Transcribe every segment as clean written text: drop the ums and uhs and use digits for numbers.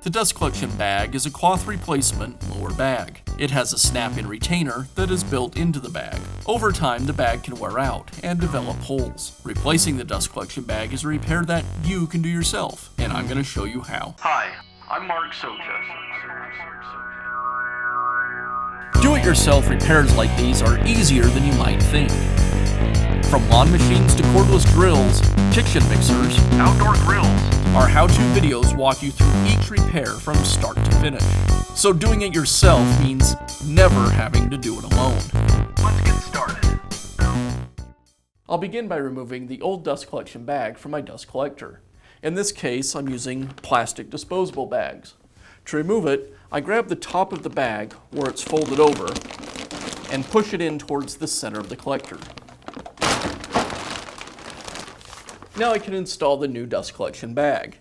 The dust collection bag is a cloth replacement lower bag. It has a snap-in retainer that is built into the bag. Over time, the bag can wear out and develop holes. Replacing the dust collection bag is a repair that you can do yourself, and I'm going to show you how. Hi, I'm Mark Socha. Do-it-yourself repairs like these are easier than you might think. From lawn machines to cordless drills, kitchen mixers, Outdoor grills. our how-to videos walk you through each repair from start to finish. So doing it yourself means never having to do it alone. Let's get started. I'll begin by removing the old dust collection bag from my dust collector. In this case, I'm using plastic disposable bags. To remove it, I grab the top of the bag where it's folded over and push it in towards the center of the collector. Now I can install the new dust collection bag.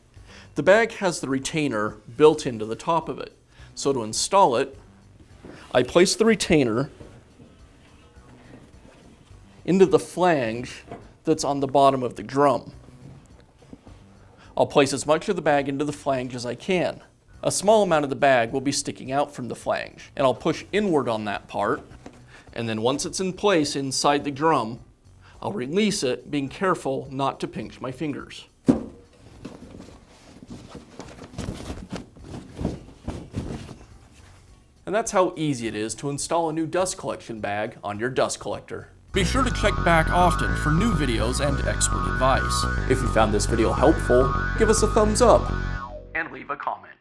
The bag has the retainer built into the top of it. So to install it, I place the retainer into the flange that's on the bottom of the drum. I'll place as much of the bag into the flange as I can. A small amount of the bag will be sticking out from the flange, and I'll push inward on that part, and then once it's in place inside the drum, I'll release it, being careful not to pinch my fingers. And that's how easy it is to install a new dust collection bag on your dust collector. Be sure to check back often for new videos and expert advice. If you found this video helpful, give us a thumbs up And leave a comment.